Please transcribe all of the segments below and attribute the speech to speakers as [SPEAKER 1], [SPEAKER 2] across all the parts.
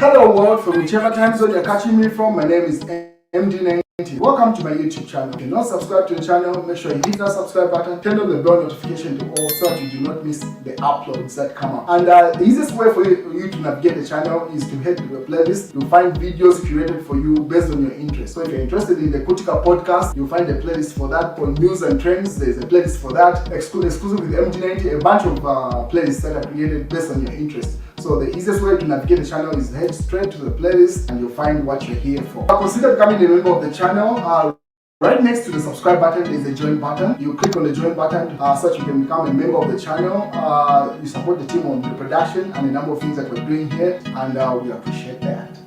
[SPEAKER 1] Hello world, from whichever time zone you're catching me from, my name is MD90. Welcome to my YouTube channel. If you're not subscribed to the channel, make sure you hit that subscribe button, turn on the bell notification to all so that you do not miss the uploads that come up. And the easiest way for you to navigate the channel is to head to the playlist. You'll find videos curated for you based on your interest. So if you're interested in the Kutika podcast, you'll find a playlist for that. For news and trends, there's a playlist for that. Exclusive with MD90, a bunch of playlists that are created based on your interest. So the easiest way to navigate the channel is head straight to the playlist and you'll find what you're here for. Consider becoming a member of the channel. Right next to the subscribe button is the join button. You click on the join button so that you can become a member of the channel. You support the team on the production and a number of things that we're doing here, and we appreciate that.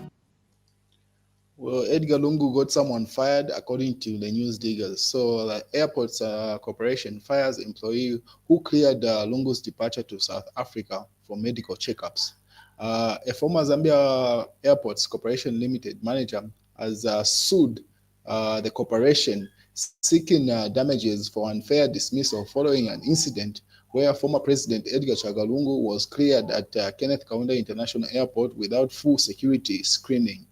[SPEAKER 2] Well, Edgar Lungu got someone fired according to the news diggers. So the Airports Corporation fires employee who cleared Lungu's departure to South Africa for medical checkups. A former Zambia Airports Corporation Limited manager has sued the corporation seeking damages for unfair dismissal following an incident where former President Edgar Lungu was cleared at Kenneth Kaunda International Airport without full security screening.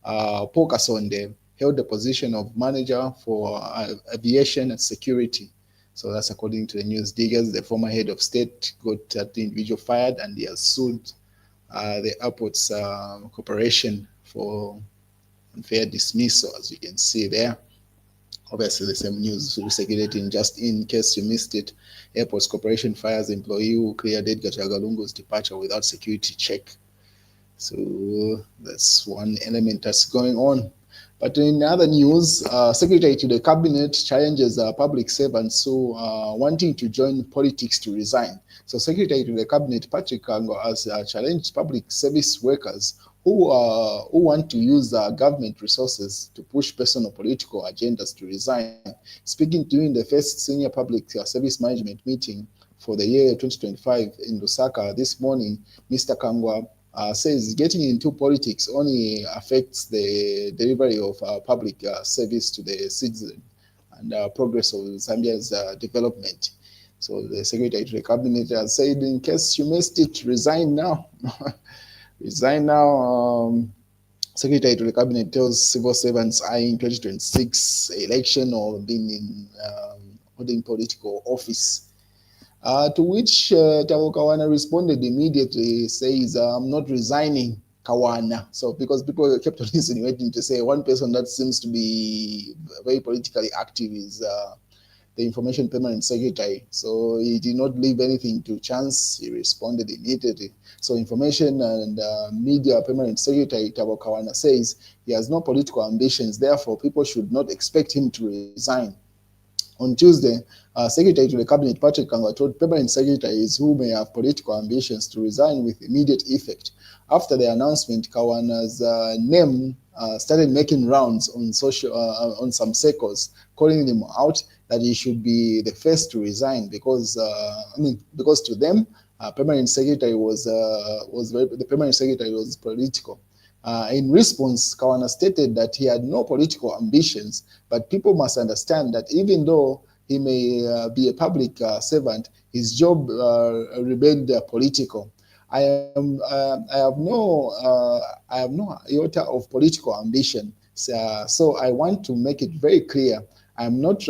[SPEAKER 2] Paul Kasonde held the position of manager for aviation security. So that's according to the news diggers. The former head of state got that individual fired and he has sued the Airports Corporation for unfair dismissal, as you can see there. Obviously, the same news circulating just in case you missed it. Airports Corporation fires employee who cleared Edgar Lungu's departure without security check. So that's one element that's going on. But in other news, Secretary to the Cabinet challenges public servants who are wanting to join politics to resign. So Secretary to the Cabinet, Patrick Kango, has challenged public service workers who want to use government resources to push personal political agendas to resign. Speaking during the first senior public service management meeting for the year 2025 in Lusaka this morning, Mr. Kangwa says getting into politics only affects the delivery of public service to the citizen and progress of Zambia's development. So the Secretary to the Cabinet has said, in case you missed it, resign now. Resign now. Secretary to the Cabinet tells civil servants eyeing 2026 election or being in holding political office. To which Kawana responded immediately, says, I'm not resigning, Kawana. So because people kept on insinuating to say one person that seems to be very politically active is the Information Permanent Secretary. So he did not leave anything to chance. He responded immediately. So Information and Media Permanent Secretary Tabo Kawana says he has no political ambitions. Therefore, people should not expect him to resign. On Tuesday, Secretary to the Cabinet Patrick Kangwa told permanent secretaries who may have political ambitions to resign with immediate effect. After the announcement, Kawana's name started making rounds on on some circles, calling him out that he should be the first to resign because to them, permanent secretary the permanent secretary was political. In response, Kawana stated that he had no political ambitions, but people must understand that even though he may be a public servant, his job remained political. I have no iota of political ambition, so I want to make it very clear. I'm not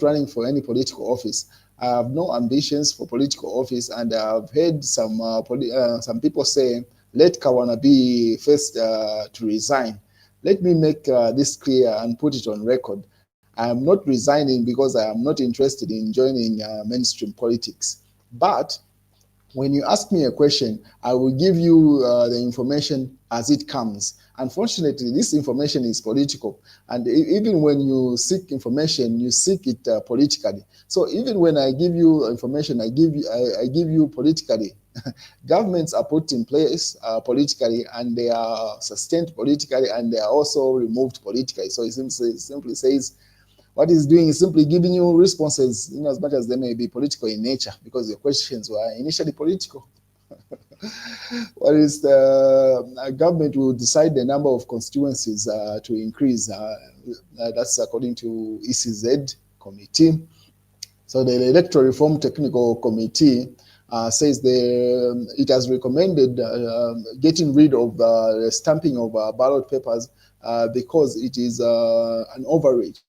[SPEAKER 2] running for any political office. I have no ambitions for political office, and I've heard some people say, let Kawana be first to resign. Let me make this clear and put it on record. I am not resigning because I am not interested in joining mainstream politics. But when you ask me a question, I will give you the information as it comes. Unfortunately, this information is political. And even when you seek information, you seek it politically. So even when I give you information, I give you politically. Governments are put in place politically, and they are sustained politically, and they are also removed politically. So it simply says what it's doing is simply giving you responses, in as much as they may be political in nature, because your questions were initially political. What is the government will decide the number of constituencies to increase. That's according to ECZ committee. So the Electoral Reform Technical Committee says it has recommended getting rid of the stamping of ballot papers because it is an overreach.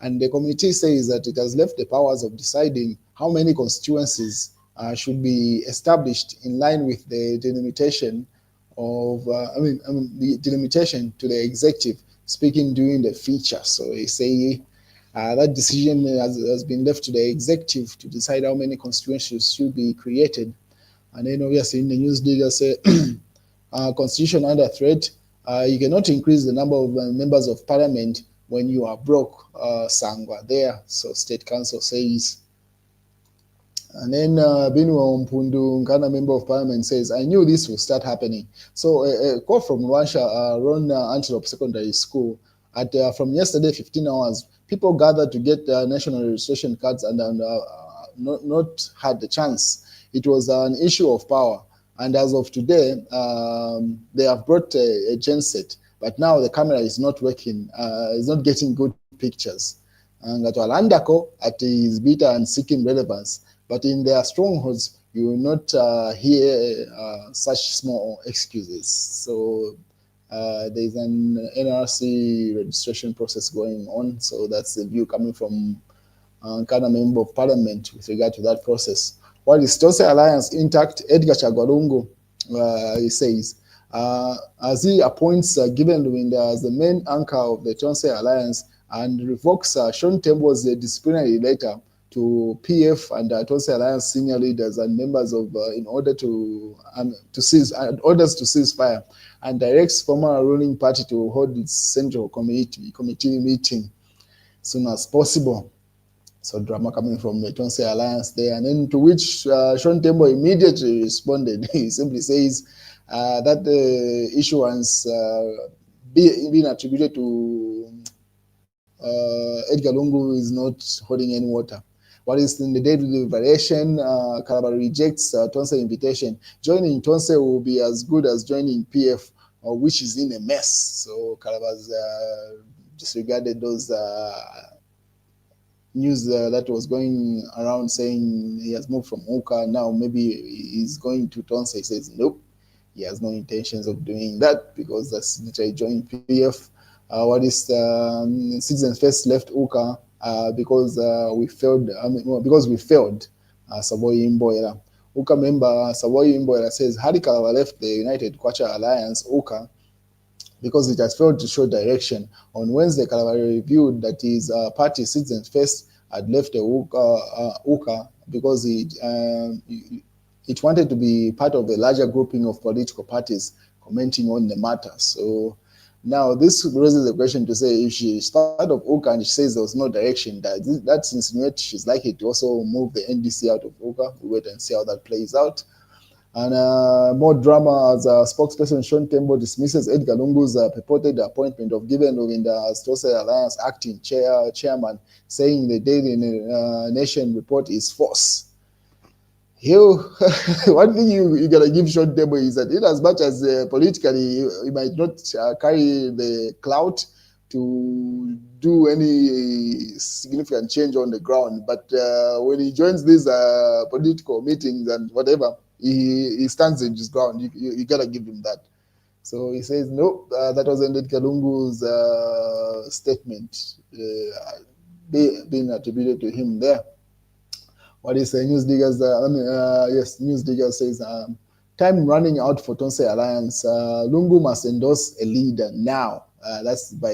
[SPEAKER 2] And the committee says that it has left the powers of deciding how many constituencies should be established in line with the delimitation the delimitation to the executive speaking during the feature. So they say that decision has been left to the executive to decide how many constituencies should be created. And then obviously in the news they say constitution under threat. You cannot increase the number of members of parliament when you are broke. Sangwa there. So state council says. And then Binwa Mpundu, Ghana member of parliament, says, I knew this will start happening. So a call from Rwanda, run Antelope Secondary School. From yesterday, 15 hours, people gathered to get national registration cards and not had the chance. It was an issue of power. And as of today, they have brought a genset, but now the camera is not working, it's not getting good pictures. And at Walandako, at is bitter and seeking relevance. But in their strongholds, you will not hear such small excuses. So there's an NRC registration process going on. So that's the view coming from Ghana member of parliament with regard to that process. While the Tonse Alliance intact, Edgar Chagwalungu, he says, as he appoints Given Lwinda as the main anchor of the Tonse Alliance and revokes Sean Tembo's disciplinary letter to PF and Tonse Alliance senior leaders and members of in order to cease orders to cease fire, and directs former ruling party to hold its central committee meeting soon as possible. So drama coming from the Tonse Alliance there, and then to which Sean Tembo immediately responded. He simply says that the issuance being attributed to Edgar Lungu is not holding any water. What is in the day of deliberation, Calabar rejects Tonse invitation. Joining Tonse will be as good as joining PF, which is in a mess. So Calabar's disregarded those news that was going around saying he has moved from Uka, now maybe he's going to Tonse. He says nope, he has no intentions of doing that because that's literally joining PF. What is Citizens First left Uka because we failed. Because we failed. Savoy Imboera. Uka member Savoy Imboera says Hari Kalava left the United Kwacha Alliance Uka because it has failed to show direction. On Wednesday, Kalava reviewed that his party, Citizens First, had left the Uka because it wanted to be part of a larger grouping of political parties commenting on the matter. So now this raises the question to say if she's part of Uka and she says there was no direction, that insinuates she's likely to also move the NDC out of Uka. We wait and see how that plays out. And more drama as spokesperson Sean Tembo dismisses Edgar Lungu's purported appointment of Given Lwinda as Tonse Alliance acting chairman, saying the Daily Nation report is false. One thing you gotta give Sean Tembo is that in as much as politically he might not carry the clout to do any significant change on the ground, but when he joins these political meetings and whatever, he stands in his ground. You gotta give him that. So he says, no, that wasn't Edgar Lungu's statement being attributed to him there. What is News Diggers? Yes, News Diggers says, time running out for Tonse Alliance. Lungu must endorse a leader now. That's by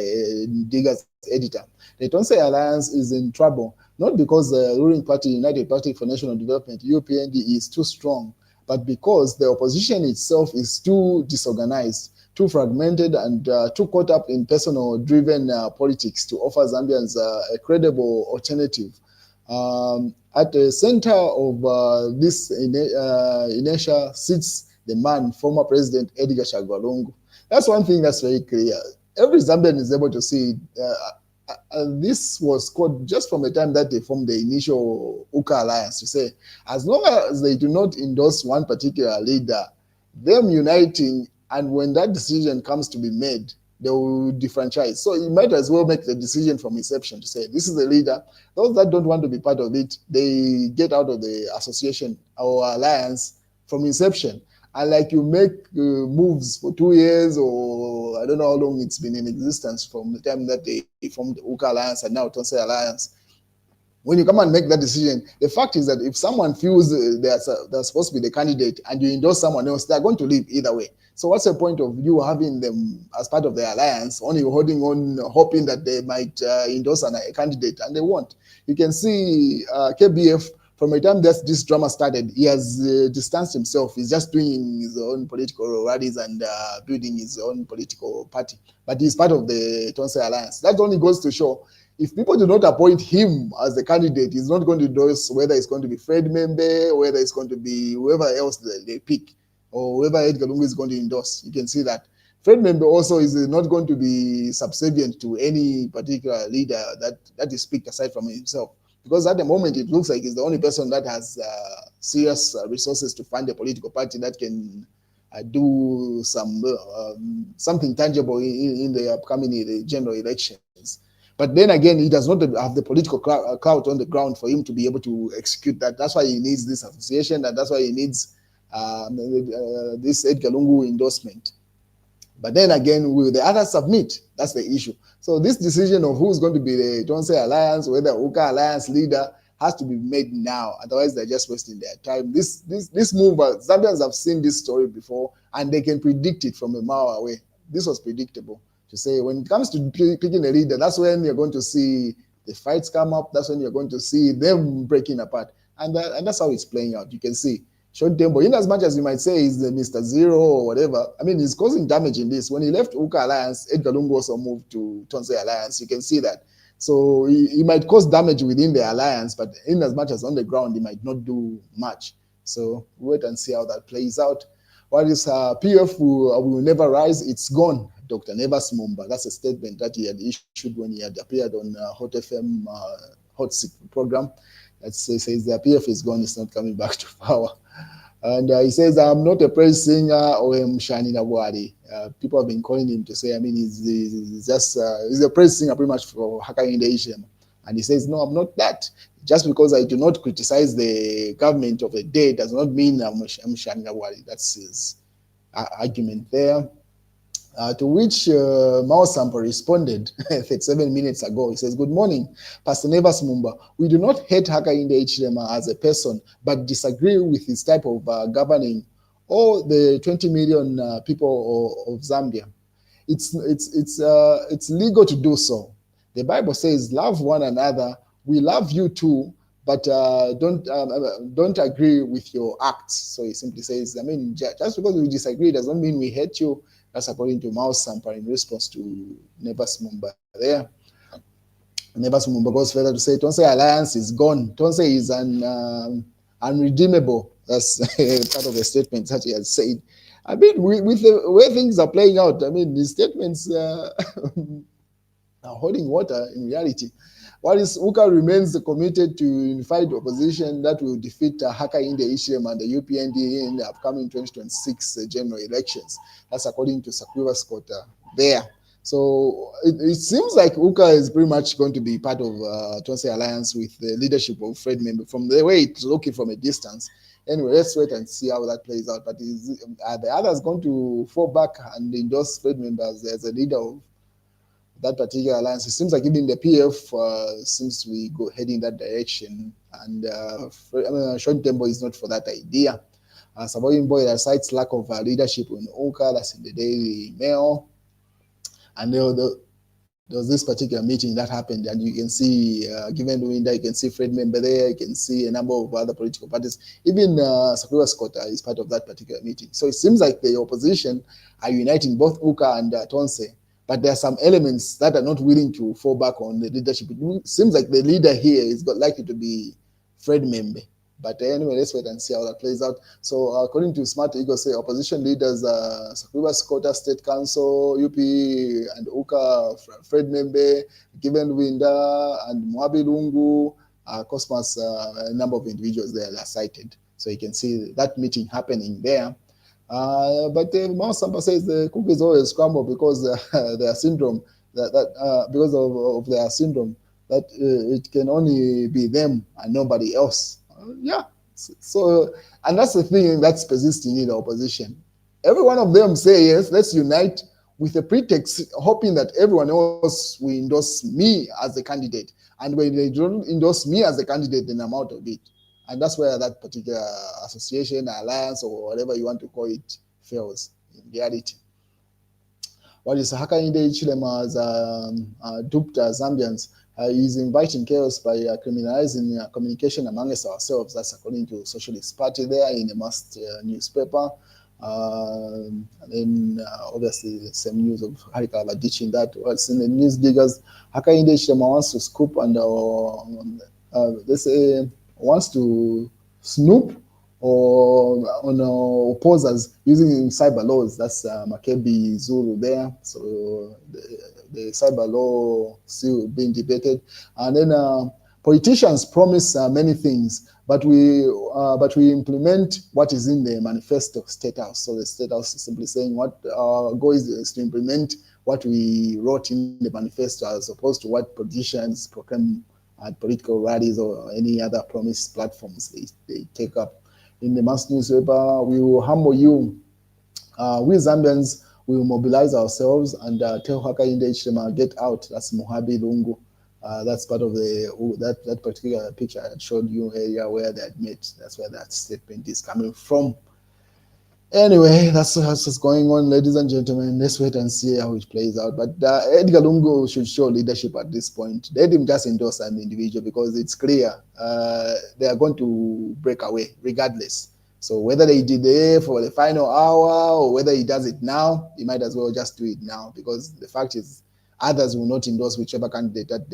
[SPEAKER 2] Diggers editor. The Tonse Alliance is in trouble, not because the ruling party, United Party for National Development, UPND, is too strong, but because the opposition itself is too disorganized, too fragmented, and too caught up in personal-driven politics to offer Zambians a credible alternative. At the center of this inertia sits the man, former President Edgar Chagwalungu. That's one thing that's very clear. Every Zambian is able to see and this was called just from the time that they formed the initial Uka Alliance to say, as long as they do not endorse one particular leader, them uniting, and when that decision comes to be made, they will defranchise. So he might as well make the decision from inception to say, this is the leader. Those that don't want to be part of it, they get out of the association or alliance from inception. And like you make moves for 2 years, or I don't know how long it's been in existence from the time that they formed the UKA Alliance and now Tonse Alliance. When you come and make that decision, the fact is that if someone feels they're supposed to be the candidate and you endorse someone else, they're going to leave either way. So what's the point of you having them as part of the alliance, only holding on, hoping that they might endorse a candidate, and they won't? You can see KBF, from the time that this drama started, he has distanced himself. He's just doing his own political rallies and building his own political party. But he's part of the Tonse Alliance. That only goes to show, if people do not appoint him as the candidate, he's not going to endorse whether it's going to be Fred Membe, whether it's going to be whoever else they pick, or whoever Edgar Lungu is going to endorse. You can see that. Fred Membe also is not going to be subservient to any particular leader that is picked aside from himself. Because at the moment, it looks like he's the only person that has serious resources to fund a political party that can do something tangible in the upcoming general elections. But then again, he does not have the political clout on the ground for him to be able to execute that. That's why he needs this association, and that's why he needs this Edgar Lungu endorsement. But then again, will the others submit? That's the issue. So this decision of who's going to be the Tonse Alliance, whether UKA Alliance leader, has to be made now. Otherwise, they're just wasting their time. This move, Zambians have seen this story before, and they can predict it from a mile away. This was predictable. To say, when it comes to picking a leader, that's when you're going to see the fights come up. That's when you're going to see them breaking apart. And that's how it's playing out. You can see Sean Tembo, in as much as you might say he's the Mr. Zero or whatever, I mean, he's causing damage in this. When he left UKA Alliance, Edgar Lungu also moved to Tonse Alliance. You can see that. So he might cause damage within the alliance, but in as much as on the ground, he might not do much. So wait and see how that plays out. What is PF will never rise? It's gone. Dr. Nevas Mumba. That's a statement that he had issued when he had appeared on Hot FM Hot Seat program. That says the PF is gone, it's not coming back to power. And he says, I'm not a praise singer or a Mshani Nawari. People have been calling him to say, I mean, he's a praise singer pretty much for Hakainde Ishem. And he says, no, I'm not that. Just because I do not criticize the government of the day does not mean I'm Mshani Nawari. That's his argument there. To which Mao Sampo responded 37 minutes ago. He says, good morning, Pastor Nevas Mumba. We do not hate Hakainde Hichilema as a person, but disagree with his type of governing all the 20 million people of Zambia. It's legal to do so. The Bible says, love one another. We love you too, but don't agree with your acts. So he simply says, I mean, just because we disagree doesn't mean we hate you. That's according to Mao Sampa in response to Nevas Mumba there. Nevas Mumba goes further to say, Tonse Alliance is gone. Tonse is unredeemable. That's part of the statements that he has said. I mean, with the way things are playing out, I mean, these statements are holding water in reality. While UKA remains committed to unified opposition that will defeat Hakainde Hichilema and the UPND in the upcoming 2026 general elections. That's according to Sakwiwa Scott there. So it seems like UKA is pretty much going to be part of Tonse Alliance with the leadership of Fred Membe from the way it's looking from a distance. Anyway, let's wait and see how that plays out. But are the others going to fall back and endorse Fred Membe as a leader of that particular alliance? It seems like even the PF seems to be heading that direction, and Sean Tembo is not for that idea. Saboyin Boy cites lack of leadership in UKA. That's in the Daily Mail, and there was this particular meeting that happened, and you can see, given the window, you can see Fred Membe there, you can see a number of other political parties. Even Sakura Scott is part of that particular meeting. So it seems like the opposition are uniting both UKA and Tonse. But there are some elements that are not willing to fall back on the leadership. It seems like the leader here is likely to be Fred Membe. But anyway, let's wait and see how that plays out. So according to Smart Ego, say opposition leaders, Sakwiwa Scott State Council, UP and UKA, Fred Membe, Given Winda, and Mwabi Lungu, Cosmas, a number of individuals there are cited. So you can see that meeting happening there. But Mount Sampa says the cookies always scramble because their syndrome, because of their syndrome, that it can only be them and nobody else. Yeah. So, and that's the thing that's persisting in the opposition. Every one of them say, yes, let's unite with a pretext, hoping that everyone else will endorse me as a candidate. And when they don't endorse me as a candidate, then I'm out of it. And that's where that particular association, alliance, or whatever you want to call it, fails in reality. What is Hakainde Hichilema has duped Zambians is inviting chaos by criminalizing communication amongst ourselves. That's according to Socialist Party there in a must newspaper. And then obviously the same news of Harikava ditching that. What's in the news diggers, Hakainde Hichilema wants to scoop and they say wants to snoop or on opposers using cyber laws. That's Makebi Zulu there. So the cyber law still being debated. And then politicians promise many things, but we implement what is in the manifesto state house. So the state house is simply saying what our goal is to implement what we wrote in the manifesto as opposed to what politicians proclaim at political rallies or any other promise platforms they take up. In the mass newspaper, we will humble you. We Zambians will mobilize ourselves and tell Hakainde Hichilema, get out. That's Mohabi Lungu. That's part of that particular picture I showed you earlier where they had met. That's where that statement is coming from. Anyway, that's what's going on, ladies and gentlemen. Let's wait and see how it plays out. But Edgar Lungu should show leadership at this point. Let him just endorse an individual because it's clear they are going to break away regardless. So whether they did it for the final hour or whether he does it now, he might as well just do it now because the fact is others will not endorse whichever candidate that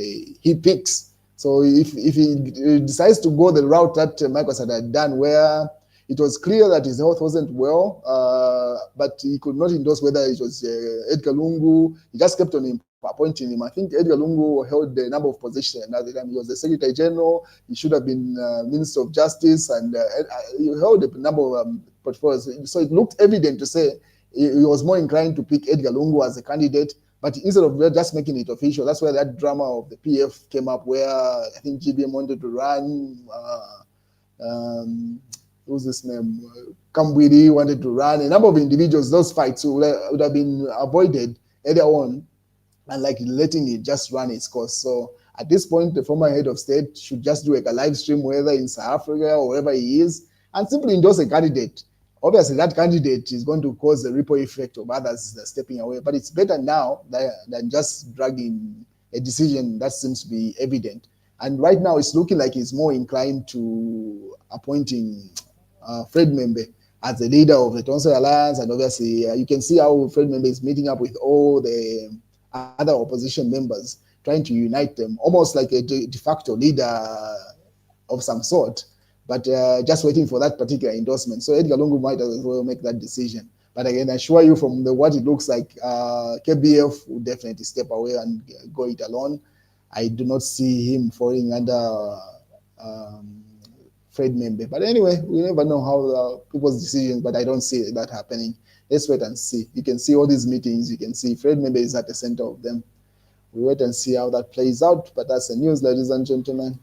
[SPEAKER 2] he picks. So if he decides to go the route that Michael had done where it was clear that his health wasn't well, but he could not endorse whether it was Edgar Lungu. He just kept on appointing him. I think Edgar Lungu held a number of positions at the time. He was the Secretary General. He should have been Minister of Justice, and he held a number of portfolios. So it looked evident to say he was more inclined to pick Edgar Lungu as a candidate. But instead of just making it official, that's where that drama of the PF came up, where I think GBM wanted to run. Who's this name? Kambwidi wanted to run. A number of individuals, those fights would have been avoided earlier on, and like letting it just run its course. So at this point, the former head of state should just do like a live stream, whether in South Africa or wherever he is, and simply endorse a candidate. Obviously, that candidate is going to cause a ripple effect of others stepping away, but it's better now than just dragging a decision that seems to be evident. And right now, it's looking like he's more inclined to appointing Fred Membe as the leader of the Tonso Alliance. And obviously, you can see how Fred Membe is meeting up with all the other opposition members, trying to unite them, almost like a de facto leader of some sort, but just waiting for that particular endorsement. So Edgar Lungu might as well make that decision. But again, I assure you from what it looks like, KBF will definitely step away and go it alone. I do not see him falling under Fred Membe. But anyway, we never know how people's decisions, but I don't see that happening. Let's wait and see. You can see all these meetings. You can see Fred Membe is at the center of them. We wait and see how that plays out. But that's the news, ladies and gentlemen.